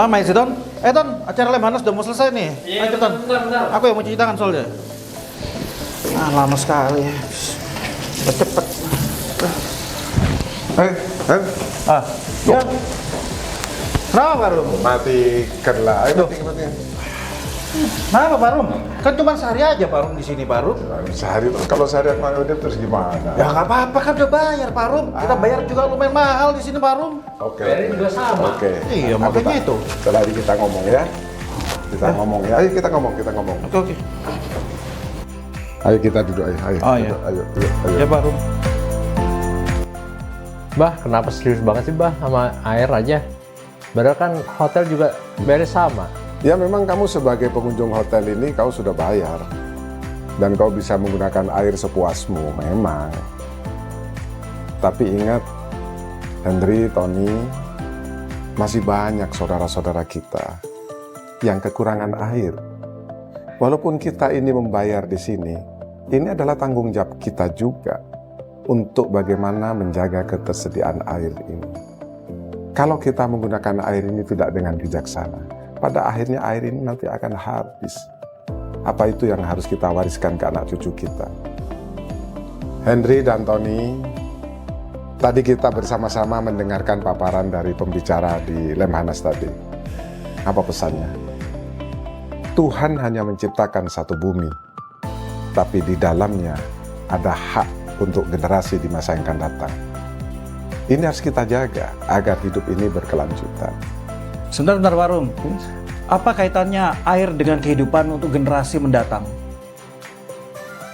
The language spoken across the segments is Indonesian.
Lama ya sih, Ton? Ton, acara Lemhanas udah mau selesai nih. Iya, Ayo, Ton. bentar. Aku yang mau cuci tangan soalnya. Lama sekali ya. Cepet. Ya. Kenapa, Pak Rum? Matikan lah. Ayo, Loh. matikan. Kenapa, Pak Rum? Kan cuma sehari aja Pak Rum di sini, Pak Rum. Sehari tuh, kalau sehari mau dia terus gimana? Ya nggak apa-apa, kan udah bayar, Pak Rum. Kita bayar juga lumayan mahal di sini, Pak Rum. Oke. Bayarnya juga sama. Oke. Iya, Aku makanya tak- itu. Setelah ini kita ngomong ya. Kita ngomong ya. Ayo kita ngomong. Oke. Ayo kita duduk. Ayo. Oh, iya. Ayo. Ya, Pak Rum. Bah, kenapa serius banget sih bah sama air aja? Padahal kan hotel juga beres sama. Ya memang kamu sebagai pengunjung hotel ini kau sudah bayar. Dan kau bisa menggunakan air sepuasmu, memang. Tapi ingat, Henry, Tony, masih banyak saudara-saudara kita yang kekurangan air. Walaupun kita ini membayar di sini, ini adalah tanggung jawab kita juga untuk bagaimana menjaga ketersediaan air ini. Kalau kita menggunakan air ini tidak dengan bijaksana, pada akhirnya air ini nanti akan habis. Apa itu yang harus kita wariskan ke anak cucu kita? Henry dan Tony, tadi kita bersama-sama mendengarkan paparan dari pembicara di Lemhanas tadi. Apa pesannya? Tuhan hanya menciptakan satu bumi, tapi di dalamnya ada hak untuk generasi di masa yang akan datang. Ini harus kita jaga agar hidup ini berkelanjutan. Sebentar, Pak Rum. Apa kaitannya air dengan kehidupan untuk generasi mendatang?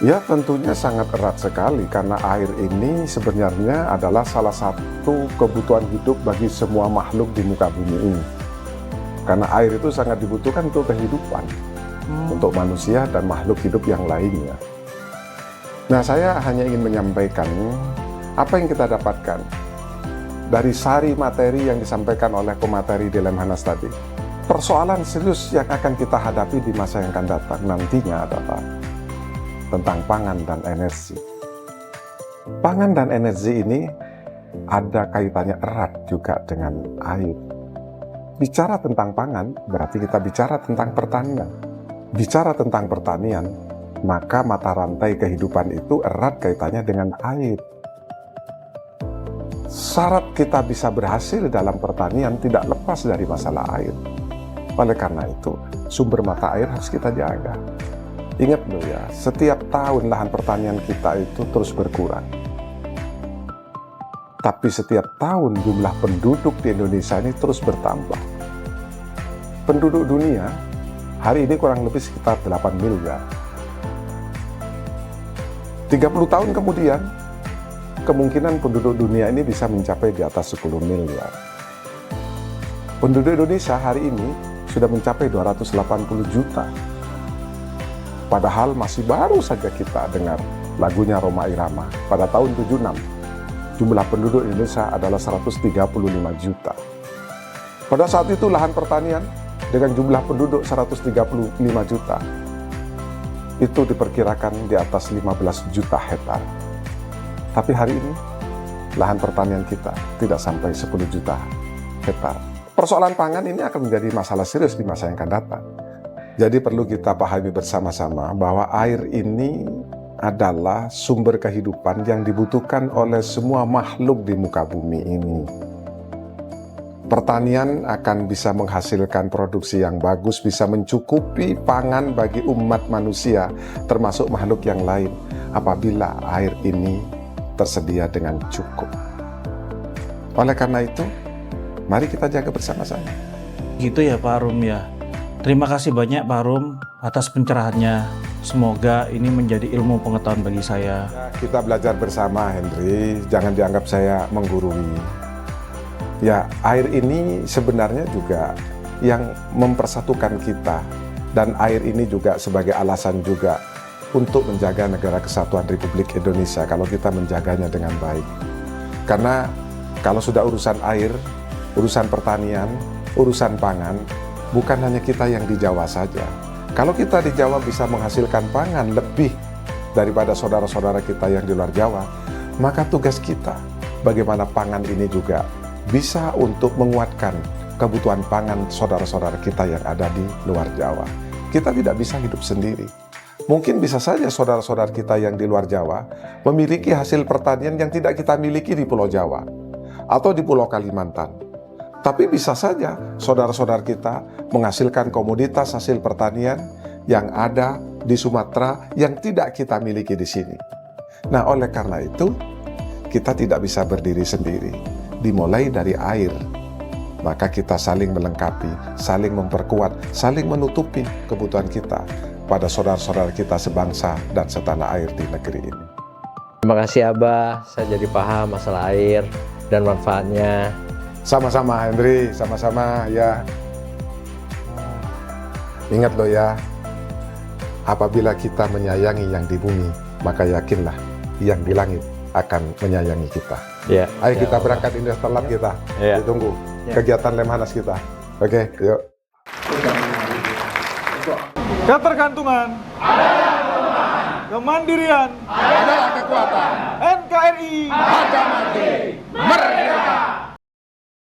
Ya tentunya sangat erat sekali karena air ini sebenarnya adalah salah satu kebutuhan hidup bagi semua makhluk di muka bumi ini. Karena air itu sangat dibutuhkan untuk kehidupan, untuk manusia dan makhluk hidup yang lainnya. Nah, saya hanya ingin menyampaikan apa yang kita dapatkan dari sari materi yang disampaikan oleh pemateri di Lemhanas tadi. Persoalan serius yang akan kita hadapi di masa yang akan datang nantinya adalah tentang pangan dan energi. Pangan dan energi ini ada kaitannya erat juga dengan air. Bicara tentang pangan berarti kita bicara tentang pertanian. Bicara tentang pertanian, maka mata rantai kehidupan itu erat kaitannya dengan air. Syarat kita bisa berhasil dalam pertanian tidak lepas dari masalah air. Oleh karena itu, sumber mata air harus kita jaga. Ingat loh ya, setiap tahun lahan pertanian kita itu terus berkurang. Tapi setiap tahun jumlah penduduk di Indonesia ini terus bertambah. Penduduk dunia hari ini kurang lebih sekitar 8 miliar. 30 tahun kemudian, kemungkinan penduduk dunia ini bisa mencapai di atas 10 miliar. Penduduk Indonesia hari ini sudah mencapai 280 juta. Padahal masih baru saja kita dengar lagunya Rhoma Irama pada tahun 76. Jumlah penduduk Indonesia adalah 135 juta. Pada saat itu lahan pertanian dengan jumlah penduduk 135 juta itu diperkirakan di atas 15 juta hektar. Tapi hari ini lahan pertanian kita tidak sampai 10 juta hektar. Persoalan pangan ini akan menjadi masalah serius di masa yang akan datang. Jadi perlu kita pahami bersama-sama bahwa air ini adalah sumber kehidupan yang dibutuhkan oleh semua makhluk di muka bumi ini. Pertanian akan bisa menghasilkan produksi yang bagus, bisa mencukupi pangan bagi umat manusia, termasuk makhluk yang lain, apabila air ini tersedia dengan cukup. Oleh karena itu, mari kita jaga bersama-sama. Gitu ya, Pak Rum ya. Terima kasih banyak, Pak Rum, atas pencerahannya. Semoga ini menjadi ilmu pengetahuan bagi saya. Kita belajar bersama, Henry. Jangan dianggap saya menggurui. Ya, air ini sebenarnya juga yang mempersatukan kita. Dan air ini juga sebagai alasan juga untuk menjaga negara kesatuan Republik Indonesia kalau kita menjaganya dengan baik. Karena kalau sudah urusan air, urusan pertanian, urusan pangan, bukan hanya kita yang di Jawa saja. Kalau kita di Jawa bisa menghasilkan pangan lebih daripada saudara-saudara kita yang di luar Jawa, maka tugas kita bagaimana pangan ini juga bisa untuk menguatkan kebutuhan pangan saudara-saudara kita yang ada di luar Jawa. Kita tidak bisa hidup sendiri. Mungkin bisa saja saudara-saudara kita yang di luar Jawa memiliki hasil pertanian yang tidak kita miliki di Pulau Jawa atau di Pulau Kalimantan. Tapi bisa saja saudara-saudara kita menghasilkan komoditas hasil pertanian yang ada di Sumatera yang tidak kita miliki di sini. Nah, oleh karena itu, kita tidak bisa berdiri sendiri. Dimulai dari air. Maka kita saling melengkapi, saling memperkuat, saling menutupi kebutuhan kita pada saudara-saudara kita sebangsa dan setanah air di negeri ini. Terima kasih Abah, saya jadi paham masalah air dan manfaatnya. Sama-sama Henry, sama-sama ya. Ingat loh ya, apabila kita menyayangi yang di bumi, maka yakinlah yang di langit akan menyayangi kita. Ya. Ayo kita berangkat Investor Lab kita, Ya. ditunggu kegiatan Lemhanas kita. Oke, yuk. Ketergantungan, kemandirian, Adalah kekuatan. NKRI, Harga mati. Merdeka.